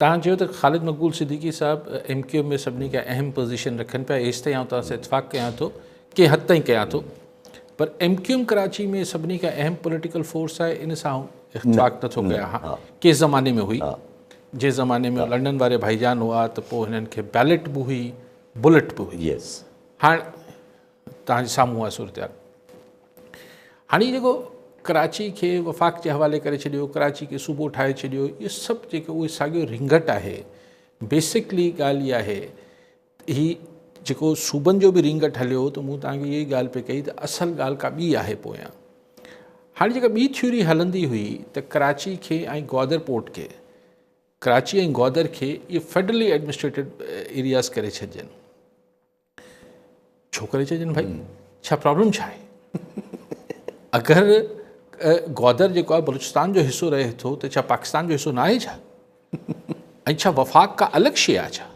तव्हां चयो त ख़ालिद मक़बूल सिद्दीकी साहब MQ में सभिनी खां अहम पोज़ीशन रखनि पिया। एसि ताईं आउं तव्हां सां इतफ़ाक़ कयां थो, के हद ताईं कयां थो, पर MQ कराची में सभिनी खां अहम पॉलिटिकल फोर्स आहे, इन सां इतफ़ाक़ नथो कयां। हा, के ज़माने में हुई, जे ज़माने में लंडन वारे भाईजान हुआ त पोइ हिननि खे बैलेट बि हुई, बुलेट बि हुई। हाणे तव्हांजे साम्हूं आहे सूरत। हाणे जेको कराची खे वफ़ाक़ जे हवाले करे छॾियो, कराची खे सूबो ठाहे छॾियो, इहो सभु जेको उहे साॻियो रिंगट आहे। बेसिकली ॻाल्हि इहा आहे, ही जेको सूबनि जो बि रिंगट हलियो त मूं तव्हांखे इहा ई ॻाल्हि पे कई त असल ॻाल्हि का ॿी आहे पोयां। हाणे जेका ॿी थ्योरी हलंदी हुई त कराची खे ऐं ग्वादर पोर्ट खे, कराची ऐं ग्वादर खे इहे फेडरली एडमिनिस्ट्रेटेड एरियाज़ करे छॾिजनि। छो करे छॾिजनि भाई? छा प्रॉब्लम छा आहे? अगरि ग्वादर जेको आहे बलूचिस्तान जो हिसो रहे थो त छा पाकिस्तान जो हिसो न आहे छा? ऐं छा वफ़ाक़ का अलॻि शइ आहे छा?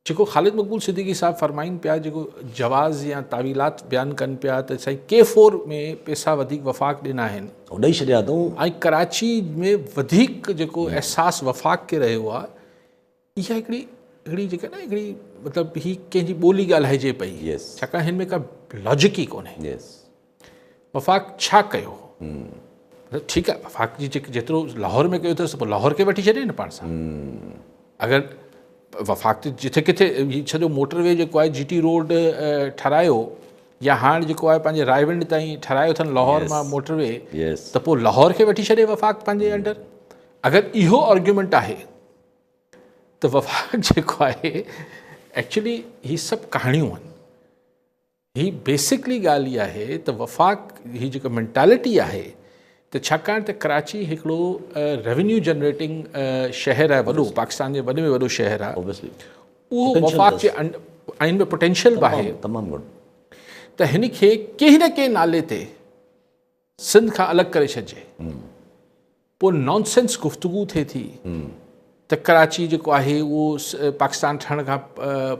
जेको ख़ालिद मक़बूल सिद्दीकी साहब फरमाइनि पिया, जेको जवाज़ या तावीलात बयानु कनि पिया त साईं K4 में पैसा वधीक वफ़ाक़ ॾिना आहिनि, ॾेई छॾिया अथऊं, ऐं कराची में वधीक जेको अहसासु वफ़ाक़ खे रहियो आहे, इहा हिकिड़ी जेका न हिकिड़ी मतिलबु ही कंहिंजी ॿोली ॻाल्हाइजे पई, छाकाणि हिन में का लॉजिक ई कोन्हे। वफ़ाक़ छा कयो? ठीकु आहे, वफ़ाक़ जी जेतिरो लाहौर में कयो अथसि, पोइ लाहौर खे वठी छॾे न पाण सां। अगरि वफ़ाक़ जिथे किथे सॼो मोटरवे जेको आहे GT रोड ठारायो, या हाणे जेको आहे पंहिंजे रायविंड ताईं ठारायो अथनि लाहौर मां मोटरवे, त पोइ लाहौर खे वठी छॾे वफ़ाक़ पंहिंजे अंडर। अगरि इहो आर्ग्यूमेंट आहे त वफ़ाक़ जेको आहे एक्चुअली ही सभु कहाणियूं आहिनि। ही बेसिकली ॻाल्हि इहा आहे त वफ़ाक़ ही जेका मेंटालिटी आहे, त छाकाणि त कराची हिकिड़ो रेवेन्यू जनरेटिंग शहर आहे, वॾो पाकिस्तान जे वॾे में वॾो शहर आहे, उहो वफ़ाक़ जे आइन में पोटेंशियल बि आहे तमामु घणो। त हिन खे कंहिं न कंहिं नाले ते सिंध खां अलॻि करे छॾिजे। पोइ नॉनसेंस गुफ़्तगू थिए थी त कराची जेको आहे उहो पाकिस्तान ठहण खां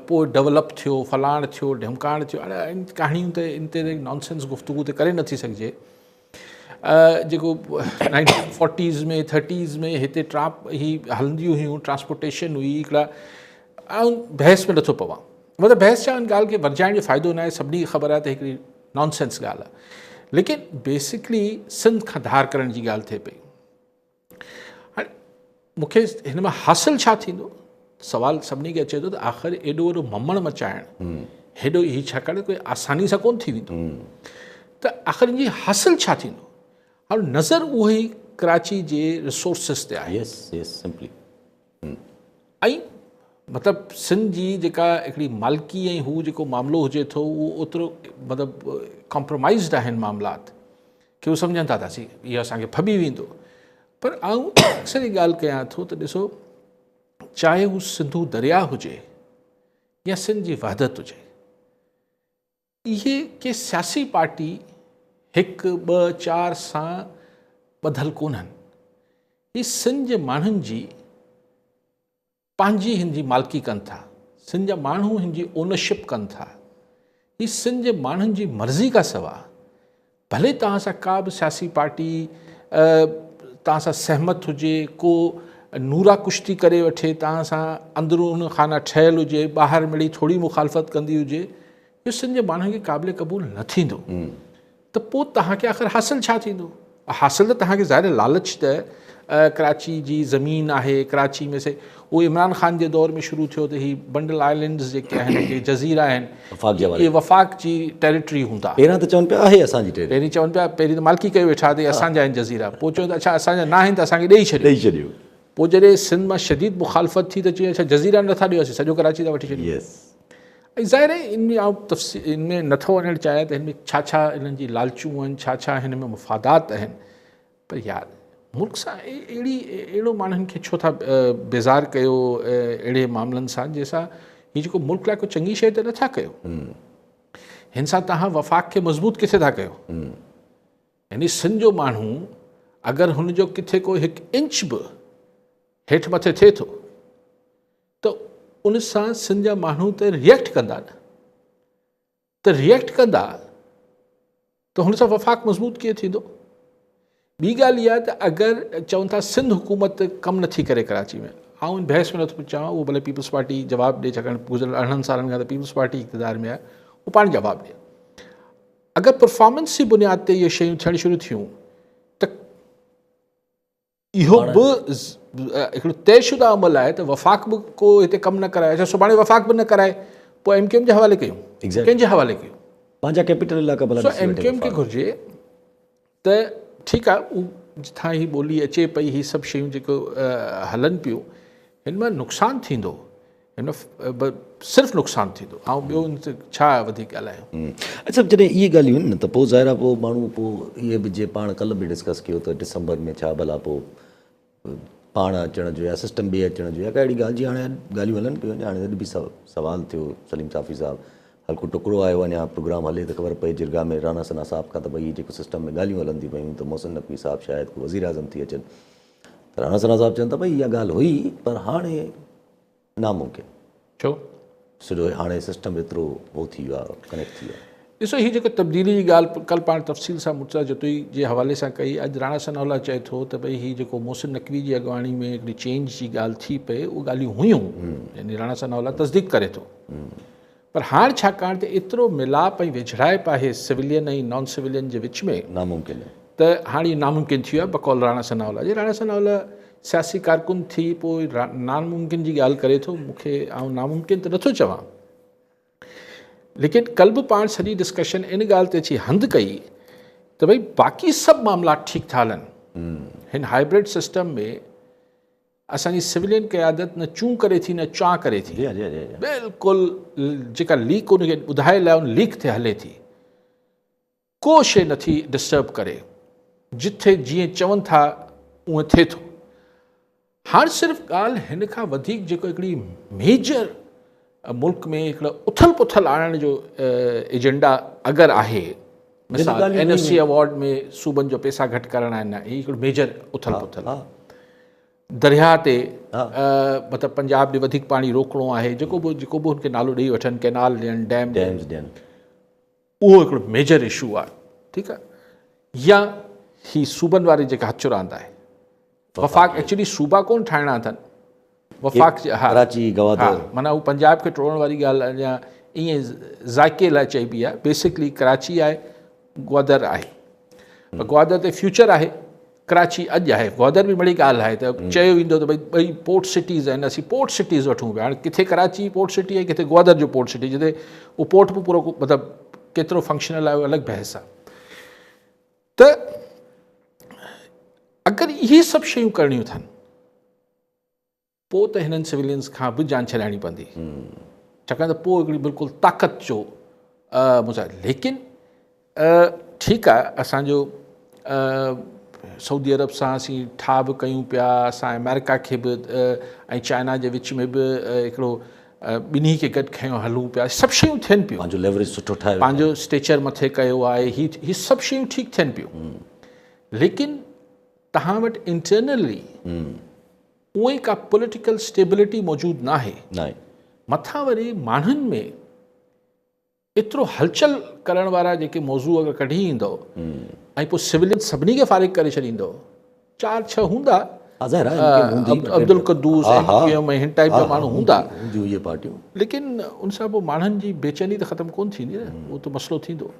पोइ डेवलप थियो, फलाण थियो, ढिमकाण थियो। हाणे कहाणियूं त इन ते नॉनसेंस गुफ़्तगू ते करे नथी सघिजे। जेको 1940s में 30s में हिते ही हलंदियूं हुयूं, ट्रांसपोर्टेशन हुई हिकिड़ा, ऐं बहस में नथो पवां, मतिलबु बहस छा, हिन ॻाल्हि खे वरजाइण जो फ़ाइदो न आहे, सभिनी खे ख़बर आहे त हिकिड़ी नॉनसेंस ॻाल्हि आहे। लेकिन बेसिकली सिंध खां धार करण जी ॻाल्हि थिए पई। हाणे मूंखे हिन में हासिलु छा थींदो? सवाल सभिनी खे अचे थो त आख़िर एॾो वॾो ममण मचाइणु, हेॾो ही छाकाणि कोई आसानी सां कोन्ह थी वेंदो, त आख़िर हिन जी हासिलु छा थींदो? हाणे नज़र उहो ई कराची जे रिसोर्सिस ते आहे। ऐं मतिलबु सिंध जी जेका हिकिड़ी मालिकी ऐं हू जेको मामिलो हुजे थो, उहो ओतिरो मतिलबु कॉम्प्रोमाइज़ड आहिनि मामलात, की उहो सम्झनि था तासीं इहो असांखे फबी वेंदो। पर आऊं अक्सर ई ॻाल्हि कयां थो त ॾिसो, चाहे हू सिंधू दरिया हुजे या सिंध जी वहदत हुजे, इहे के सियासी पार्टी 1, 2, 4 सां ॿधल कोन्हनि। ही सिंध जे माण्हुनि जी पंहिंजी हिन जी मालिकी कनि था, सिंध जा माण्हू हिन जी ओनरशिप कनि था। ही सिंध जे माण्हुनि जी मर्ज़ी खां सवाइ भले तव्हां सां का बि सियासी पार्टी तव्हां सां सहमत हुजे, को नूरा कुश्ती करे वठे, तव्हां सां अंदरून खाना ठहियलु हुजे, ॿाहिरि मिली थोरी मुखालफ़त कंदी हुजे, इहो सिंध जे माण्हुनि खे क़ाबिल क़बूल न थींदो। त पोइ तव्हांखे आख़िर हासिलु छा थींदो? हासिलु त तव्हांखे ज़ाहिर लालच त कराची जी ज़मीन आहे, कराची में से उहो इमरान ख़ान जे दौर में शुरू थियो त ही बंडल आइलैंड्स जेके आहिनि, जेके जज़ीरा आहिनि, इहे वफ़ाक़ जी टेरिटरी हूंदा। पहिरां त चवनि पिया आहे असांजी टेरिटरी, पहिरीं चवनि पिया, पहिरीं त मालिकी कयो वेठा त असांजा आहिनि जज़ीरा, पोइ चयो त अच्छा असांजा न आहिनि त असांखे ॾेई छॾियो। पोइ जॾहिं सिंध मां शदीद मुखालफ़त थी त चयो अच्छा जज़ीरा नथा ॾियो, असीं सॼो कराची था वठी छॾियूं। ऐं ज़ाहिर आहे इन में इन में नथो वञणु चाहियां त हिन में छा छा हिननि जी लालचूं आहिनि, छा छा हिन में मुफ़ादात आहिनि। पर यार मुल्क सां अहिड़ो माण्हुनि खे छो था बेज़ार कयो अहिड़े मामलनि सां, जंहिंसां हीअ जेको मुल्क लाइ को चङी शइ त नथा कयो। हिन सां तव्हां वफ़ाक़ खे मज़बूत किथे था कयो? यानी सिंध जो माण्हू अगरि हुनजो किथे को 1 इंच बि हेठि मथे थिए थो त उन सां सिंध जा माण्हू त रिएक्ट कंदा न, त रिएक्ट कंदा त हुन सां वफ़ाक़ मज़बूत कीअं थींदो? ॿी ॻाल्हि इहा त अगरि चवनि था सिंध हुकूमत कमु नथी करे कराची में, आउं बहस में नथो चवां, उहो भले पीपल्स पार्टी जवाबु ॾिए, छाकाणि गुज़िरियल 18 सालनि खां त पीपल्स पार्टी इक़्तिदार में आहे, उहो पाण जवाबु ॾिए। अगरि परफॉर्मेंस जी बुनियाद ते इहे शयूं थियणु शुरू थियूं त इहो बि हिकिड़ो तयशुदा अमल आहे त वफ़ाक़ बि को हिते कमु न कराए, अच्छा सुभाणे वफ़ाक़ बि न कराए, पोइ MQM जे हवाले कयूं, कंहिंजे हवाले कयूं? पंहिंजा कैपिटल इलाइक़ा भला MQM खे घुरिजे त ठीकु आहे, उहो जिथां ही ॿोली अचे पई, ही सभु शयूं जेको हलनि पियूं, हिन मां नुक़सानु थींदो, हिन सिर्फ़ु नुक़सानु थींदो, ऐं ॿियो छा वधीक ॻाल्हायूं। अच्छा, जॾहिं इहे ॻाल्हियूं आहिनि न त पोइ ज़ाहिर आहे पोइ माण्हू पोइ इहे बि जीअं पाण कल्ह बि डिस्कस कयो त डिसंबर में छा भला पोइ पाण अचण जो या सिस्टम ॿिए अचण जो या का अहिड़ी ॻाल्हि जी हाणे ॻाल्हियूं हलनि पियूं। हाणे अॼु बि सवाल थियो सलीम साफ़ी साहिबु, हल्को टुकड़ो आयो अञा प्रोग्राम हले त ख़बर पए जिरगा में राणा सना साहिब खां त भई जेको सिस्टम में ॻाल्हियूं हलनि थी पियूं त मोहसिन नक़वी साहिबु शायदि को वज़ीर आज़म थी अचनि, त राणा सना साहिबु चवनि था भई इहा ॻाल्हि हुई पर हाणे नामुमकिन, छो? सॼो हाणे सिस्टम एतिरो उहो थी वियो आहे, कनेक्ट थी वियो आहे। ॾिसो, हीअ जेको तब्दीली जी ॻाल्हि कल्ह पाण तफ़सील सां मुर्तज़ा जतोई जे हवाले सां कई, अॼु राणा सनाउल्लाह चए थो त भई हीअ जेको मोहसिन नक़वी जी अॻुवाणी में हिकिड़ी चेंज जी ॻाल्हि थी पए, उहे ॻाल्हियूं हुयूं, यानी राणा सनाउल्लाह तस्दीक करे थो, पर हाणे छाकाणि त एतिरो मिलाप ऐं विझड़ाइप आहे सिविलियन ऐं नॉन सिविलियन जे विच में, नामुमकिन आहे त हाणे नामुमकिन थी वियो आहे बकौल राणा सनाउल्लाह जे। राणा सनाउल्लाह सियासी कारकुन थी पोइ नामुमकिन जी ॻाल्हि करे थो, मूंखे आउं नामुमकिन त नथो चवां, लेकिन कल्ह बि पाण सॼी डिस्कशन इन ॻाल्हि ते अची हंधि कई त भई बाक़ी सभु मामला ठीकु था हलनि, हिन हाइब्रिड सिस्टम में असांजी सिविलियन क़यादत न चूं करे थी न चां करे थी, बिल्कुलु जेका लीक उनखे ॿुधाए लाइ उन लीक ते हले थी, को शइ नथी डिस्टर्ब करे, जिथे जीअं चवनि था उअं थिए थो। हाणे सिर्फ़ु ॻाल्हि हिन खां वधीक जेको हिकिड़ी मेजर मुल्क में हिकिड़ो उथल पुथल आणण जो एजेंडा अगरि आहे, मिसाल NFC अवॉर्ड में सूबनि जो पैसा घटि करणा आहिनि, हीअ हिकिड़ो मेजर उथल पुथल, दरिया ते मतिलबु पंजाब ॾे वधीक पाणी रोकणो आहे, जेको बि हुनखे नालो ॾेई वठनि, कैनाल ॾियनि, डैम्स ॾियनि, उहो हिकिड़ो मेजर इशू आहे, ठीकु आहे। या ही सूबनि वारे जेका हथ रांदि आहे, वफ़ाक़ एक्चुअली सूबा कोन ठाहिणा अथनि, वफ़ाक़ कराची गवादर, माना हू पंजाब खे टोड़ण वारी ॻाल्हि अञा ईअं ज़ाइक़े लाइ चइबी आहे, बेसिकली कराची आहे, ग्वादर आहे, ग्वादर ते फ्यूचर आहे, कराची अॼु आहे, ग्वादर बि बड़ी ॻाल्हि आहे त चयो वेंदो त भई ॿई पोर्ट सिटीज़ आहिनि, असीं पोर्ट सिटीज़ वठूं पिया। हाणे किथे कराची पोर्ट सिटी आहे, किथे ग्वादर जो पोर्ट सिटी, जिते उहो पोर्ट बि पूरो मतिलबु केतिरो फंक्शनल आहे उहो अलॻि बहस आहे। त अगरि इहे सभु शयूं करणियूं अथनि पोइ त हिननि सिविलियंस खां बि जान छॾाइणी पवंदी, छाकाणि त पोइ हिकिड़ी बिल्कुलु ताक़त जो मुज़ाहिरो। लेकिन ठीकु आहे, असांजो सऊदी अरब सां असीं ठाह बि कयूं पिया, असां अमेरिका खे बि ऐं चाइना जे विच में बि हिकिड़ो ॿिन्ही खे गॾु खयों हलूं पिया, सभु शयूं थियनि पियूं, पंहिंजो लेवरेज सुठो ठाहे, पंहिंजो स्टेचर मथे कयो आहे, हीअ सभु शयूं ठीकु थियनि पियूं, लेकिन तव्हां वटि इंटरनली उहे का पॉलिटिकल स्टेबिलिटी मौजूदु न आहे, मथां वरी माण्हुनि में एतिरो हलचल करण वारा जेके मौज़ू अगरि कढी ईंदो ऐं पोइ सिविलियन सभिनी खे फारिग करे छॾींदो, 4-6 हूंदा, अब्दुल क़ुद्दूस हिन टाइप जा माण्हू हूंदा, लेकिन उन सां पोइ माण्हुनि जी बेचैनी त ख़तमु कोन थींदी न, उहो त मसइलो थींदो।